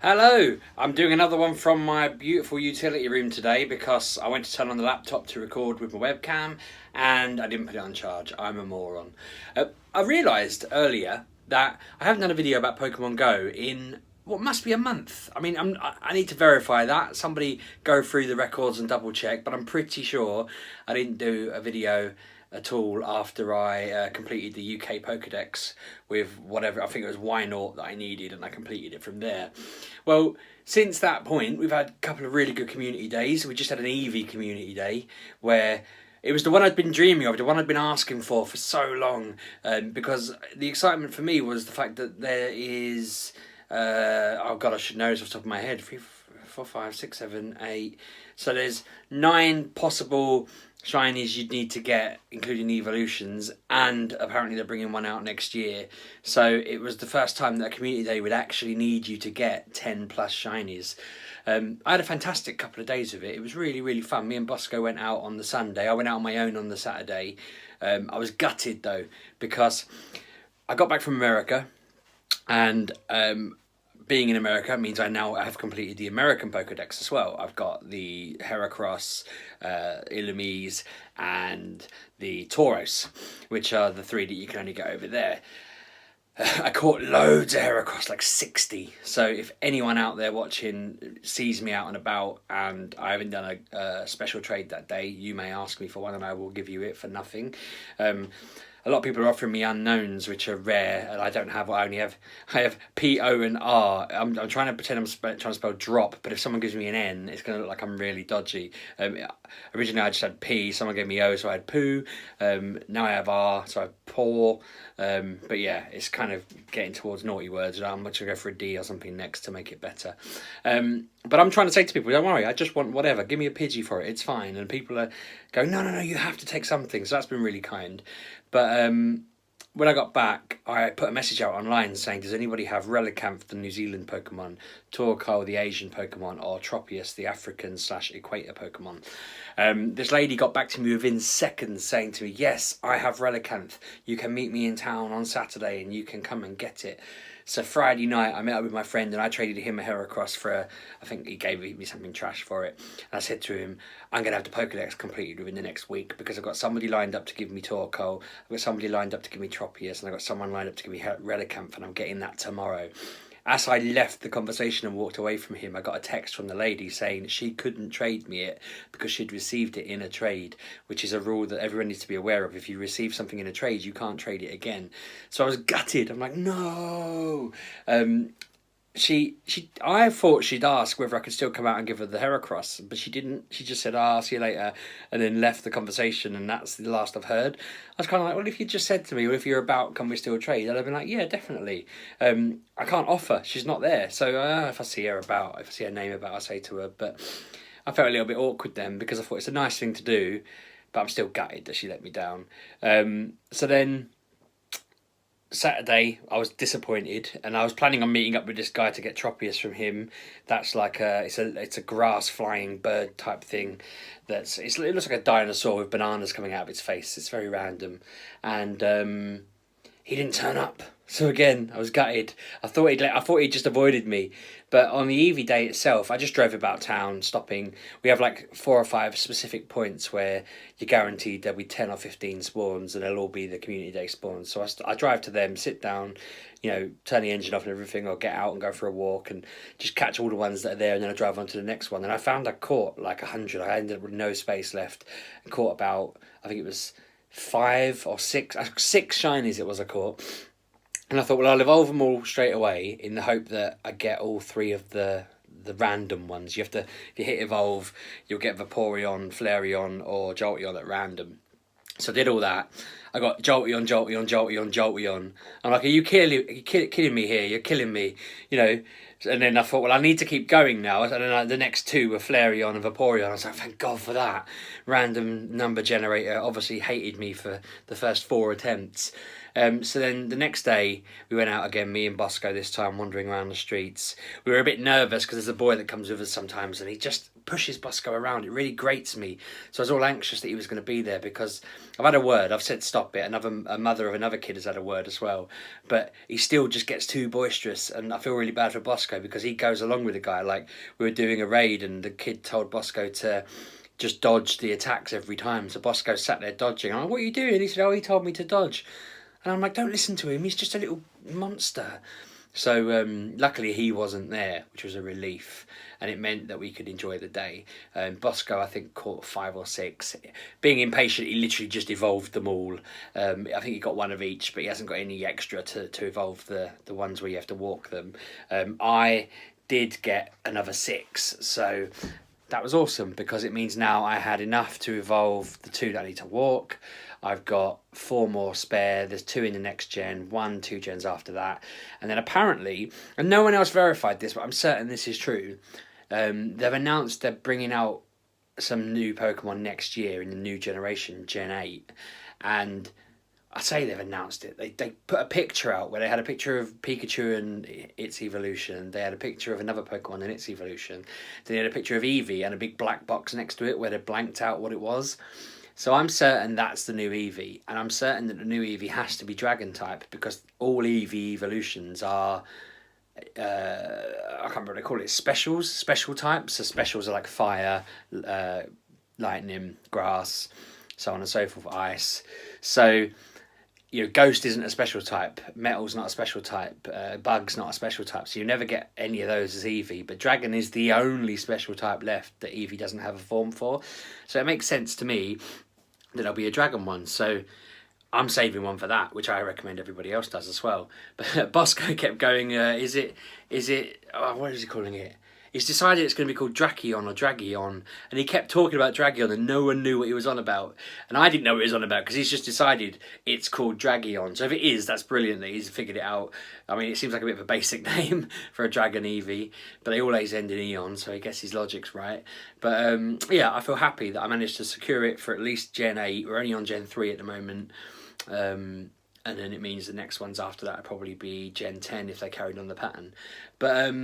Hello, I'm doing another one from my beautiful utility room today because I went to turn on the laptop to record with my webcam and I didn't put it on charge. I'm a moron. I realised earlier that I haven't done a video about Pokemon Go in what must be a month. I mean, I need to verify that. Somebody go through the records and double check, but I'm pretty sure I didn't do a video at all after I completed the UK Pokedex with whatever, I think it was Y0 that I needed, and I completed it from there. Well, since that point, we've had a couple of really good community days. We just had an Eevee community day where it was the one I'd been dreaming of, the one I'd been asking for so long, because the excitement for me was the fact that there is, oh God, I should know this off the top of my head, 3, 4, 5, 6, 7, 8. So there's 9 possible shinies you'd need to get, including the evolutions, and apparently they're bringing one out next year. So it was the first time that a community day would actually need you to get 10 plus shinies. I had a fantastic couple of days of it. It was really, really fun. Me and Bosco went out on the Sunday. I went out on my own on the Saturday. I was gutted though, because I got back from America, and being in America means I now have completed the American Pokedex as well. I've got the Heracross, Illumise, and the Tauros, which are the 3 that you can only get over there. I caught loads of Heracross, like 60. So if anyone out there watching sees me out and about and I haven't done a special trade that day, you may ask me for one and I will give you it for nothing. A lot of people are offering me unknowns, which are rare, and I don't have. I have P, O, and R. I'm trying to pretend I'm trying to spell drop, but if someone gives me an N, it's going to look like I'm really dodgy. Originally, I just had P. Someone gave me O, so I had poo. Now I have R, so I have paw. But yeah, it's kind of getting towards naughty words. I'm going to go for a D or something next to make it better. But I'm trying to say to people, don't worry, I just want whatever. Give me a Pidgey for it. It's fine. And people are going, no, you have to take something. So that's been really kind. But when I got back, I put a message out online saying, does anybody have Relicanth, the New Zealand Pokemon, Torkoal, the Asian Pokemon, or Tropius, the African/Equator Pokemon? This lady got back to me within seconds saying to me, yes, I have Relicanth. You can meet me in town on Saturday and you can come and get it. So Friday night, I met up with my friend and I traded him a Heracross for I think he gave me something trash for it. And I said to him, I'm going to have the Pokedex completed within the next week because I've got somebody lined up to give me Torkoal, I've got somebody lined up to give me Tropius, and I've got someone lined up to give me Relicanth, and I'm getting that tomorrow. As I left the conversation and walked away from him, I got a text from the lady saying she couldn't trade me it because she'd received it in a trade, which is a rule that everyone needs to be aware of. If you receive something in a trade, you can't trade it again. So I was gutted. I'm like, no. I thought she'd ask whether I could still come out and give her the Heracross, but she didn't. She just said, see you later, and then left the conversation, and that's the last I've heard. I was kind of like, well, if you just said to me, well, if you're about, can we still trade? I'd have been like, yeah, definitely. I can't offer. She's not there. So if I see her about, if I see her name about, I'll say to her. But I felt a little bit awkward then because I thought it's a nice thing to do, but I'm still gutted that she let me down. So then Saturday I was disappointed, and I was planning on meeting up with this guy to get Tropius from him. That's like it's a grass flying bird type thing. It looks like a dinosaur with bananas coming out of its face. It's very random, and he didn't turn up. So again, I was gutted. I thought he'd just avoided me. But on the Eevee day itself, I just drove about town, stopping. We have like 4 or 5 specific points where you're guaranteed there'll be 10 or 15 spawns, and they'll all be the community day spawns. So I drive to them, sit down, turn the engine off and everything, or get out and go for a walk and just catch all the ones that are there, and then I drive on to the next one. And I found I caught like 100. I ended up with no space left and caught about, I think it was 5 or 6 shinies it was I caught. And I thought, well, I'll evolve them all straight away in the hope that I get all 3 of the random ones. If you hit evolve, you'll get Vaporeon, Flareon, or Jolteon at random. So I did all that. I got Jolteon, Jolteon, Jolteon, Jolteon. I'm like, are you kidding me here? You're killing me, And then I thought, well, I need to keep going now. And then the next 2 were Flareon and Vaporeon. I was like, thank God for that. Random number generator obviously hated me for the first 4 attempts. So then the next day we went out again, me and Bosco this time, wandering around the streets. We were a bit nervous because there's a boy that comes with us sometimes and he just pushes Bosco around. It really grates me. So I was all anxious that he was going to be there because I've had a word. I've said stop stop it. A mother of another kid has had a word as well, but he still just gets too boisterous, and I feel really bad for Bosco because he goes along with the guy. Like, we were doing a raid and the kid told Bosco to just dodge the attacks every time. So Bosco sat there dodging. I'm like, what are you doing? He said, oh, he told me to dodge. And I'm like, don't listen to him. He's just a little monster. So luckily he wasn't there, which was a relief. And it meant that we could enjoy the day. Bosco, I think, caught 5 or 6. Being impatient, he literally just evolved them all. I think he got one of each, but he hasn't got any extra to evolve the ones where you have to walk them. I did get another 6, so that was awesome because it means now I had enough to evolve the 2 that I need to walk. I've got 4 more spare. There's 2 in the next gen, 1, 2 gens after that. And then apparently, and no one else verified this, but I'm certain this is true, they've announced they're bringing out some new Pokemon next year in the new generation, Gen 8. And I say they've announced it. They put a picture out where they had a picture of Pikachu and its evolution. They had a picture of another Pokemon and its evolution. Then they had a picture of Eevee and a big black box next to it where they blanked out what it was. So I'm certain that's the new Eevee, and I'm certain that the new Eevee has to be Dragon type because all Eevee evolutions are, I can't remember what they call it, special types. So specials are like fire, lightning, grass, so on and so forth, ice. So, Ghost isn't a special type, Metal's not a special type, Bug's not a special type, so you never get any of those as Eevee, but Dragon is the only special type left that Eevee doesn't have a form for. So it makes sense to me that there'll be a Dragon one, so I'm saving one for that, which I recommend everybody else does as well. But Bosco kept going, is it, what is he calling it? He's decided it's going to be called Drakion or Dragion, and he kept talking about Dragion and no one knew what he was on about. And I didn't know what he was on about because he's just decided it's called Dragion. So if it is, that's brilliant that he's figured it out. I mean, it seems like a bit of a basic name for a dragon Eevee, but they always end in Eon, so I guess his logic's right. But yeah, I feel happy that I managed to secure it for at least Gen 8. We're only on Gen 3 at the moment. And then it means the next ones after that will probably be Gen 10 if they carried on the pattern. But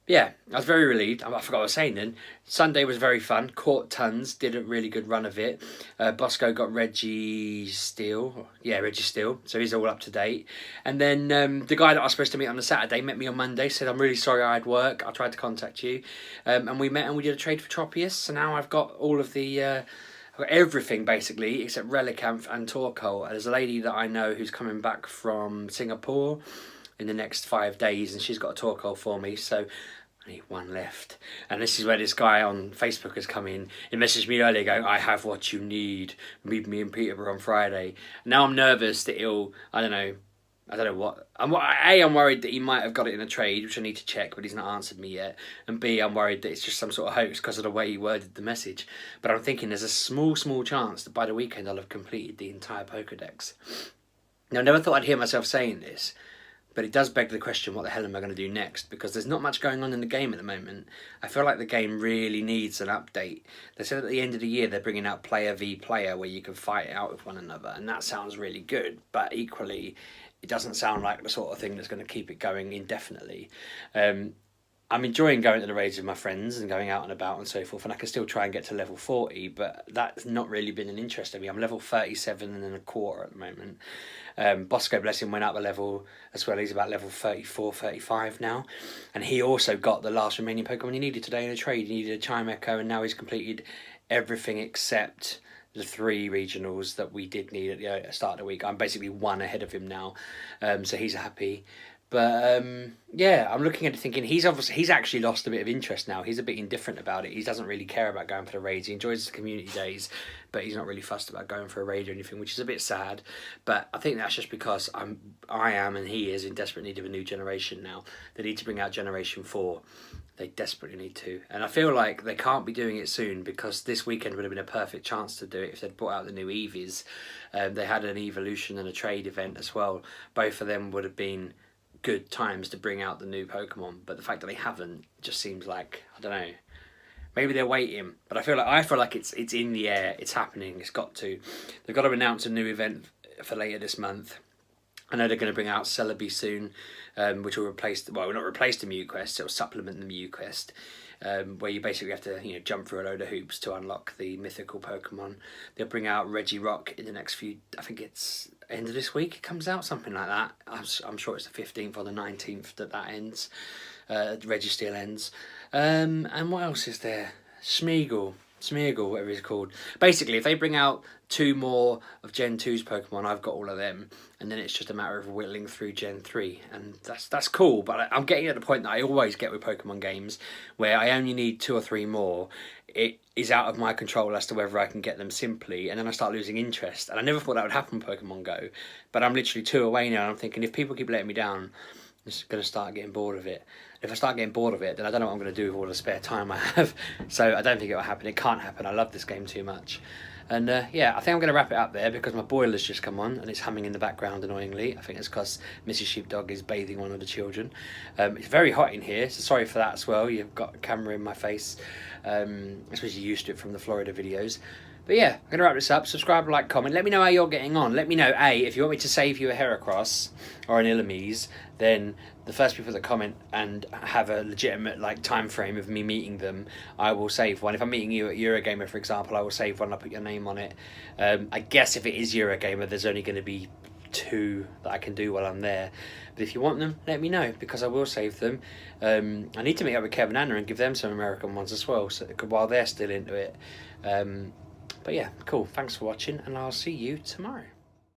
yeah, I was very relieved. I forgot what I was saying then. Sunday was very fun. Caught tons. Did a really good run of it. Bosco got Registeel. Yeah, Registeel. So he's all up to date. And then the guy that I was supposed to meet on the Saturday met me on Monday. Said, I'm really sorry I had work. I tried to contact you. And we met and we did a trade for Tropius. So now I've got all of the... I've got everything basically except Relicanth and Torkoal. There's a lady that I know who's coming back from Singapore in the next 5 days, and she's got a Torkoal for me, so I need 1 left. And this is where this guy on Facebook has come in. He messaged me earlier going, I have what you need. Meet me in Peterborough on Friday. Now I'm nervous that he'll, I don't know what. I'm worried that he might have got it in a trade, which I need to check, but he's not answered me yet. And B, I'm worried that it's just some sort of hoax because of the way he worded the message. But I'm thinking there's a small chance that by the weekend I'll have completed the entire Pokedex. Now, I never thought I'd hear myself saying this, but it does beg the question, what the hell am I going to do next? Because there's not much going on in the game at the moment. I feel like the game really needs an update. They said at the end of the year they're bringing out player v player where you can fight it out with one another, and that sounds really good, but equally it doesn't sound like the sort of thing that's going to keep it going indefinitely. I'm enjoying going to the raids with my friends and going out and about and so forth, and I can still try and get to level 40, but that's not really been an interest to me. I'm level 37 and a quarter at the moment. Bosco, bless him, went up a level as well. He's about level 34, 35 now, and he also got the last remaining Pokemon he needed today in a trade. He needed a Chimecho, and now he's completed everything except the 3 regionals that we did need at the start of the week. I'm basically 1 ahead of him now, so he's happy. But yeah, I'm looking at it thinking he's actually lost a bit of interest now. He's a bit indifferent about it. He doesn't really care about going for the raids. He enjoys the community days, but he's not really fussed about going for a raid or anything, which is a bit sad. But I think that's just because I am and he is in desperate need of a new generation now. They need to bring out Generation 4. They desperately need to. And I feel like they can't be doing it soon because this weekend would have been a perfect chance to do it if they'd brought out the new Eevees. They had an evolution and a trade event as well. Both of them would have been good times to bring out the new Pokemon, but the fact that they haven't just seems like, I don't know, maybe they're waiting. But I feel like it's in the air, it's happening, it's got to. They've got to announce a new event for later this month. I know they're going to bring out Celebi soon, which will replace, well, not replace the Mew Quest, it will supplement the Mew Quest, where you basically have to, you know, jump through a load of hoops to unlock the mythical Pokemon. They'll bring out Regirock in the next few, I think it's end of this week it comes out, something like that. I'm sure it's the 15th or the 19th that ends, Registeel ends. And what else is there? Smeagol, whatever he's called. Basically, if they bring out 2 more of Gen 2's Pokemon, I've got all of them, and then it's just a matter of whittling through Gen 3, and that's cool. But I'm getting at the point that I always get with Pokemon games, where I only need 2 or 3 more. It is out of my control as to whether I can get them simply, and then I start losing interest. And I never thought that would happen with Pokemon Go, but I'm literally 2 away now, and I'm thinking, if people keep letting me down, I'm just going to start getting bored of it. If I start getting bored of it, then I don't know what I'm going to do with all the spare time I have. So I don't think it will happen. It can't happen. I love this game too much. And yeah, I think I'm going to wrap it up there because my boiler's just come on and it's humming in the background annoyingly. I think it's because Mrs. Sheepdog is bathing one of the children. It's very hot in here, so sorry for that as well. You've got a camera in my face. I suppose you're used to it from the Florida videos. But yeah, I'm going to wrap this up. Subscribe, like, comment. Let me know how you're getting on. Let me know, A, if you want me to save you a Heracross or an Illumise, then the first people that comment and have a legitimate like time frame of me meeting them, I will save one. If I'm meeting you at Eurogamer, for example, I will save one. I'll put your name on it. I guess if it is Eurogamer, there's only going to be 2 that I can do while I'm there. But if you want them, let me know, because I will save them. I need to meet up with Kev and Anna and give them some American ones as well, so while they're still into it. But yeah, cool. Thanks for watching, and I'll see you tomorrow.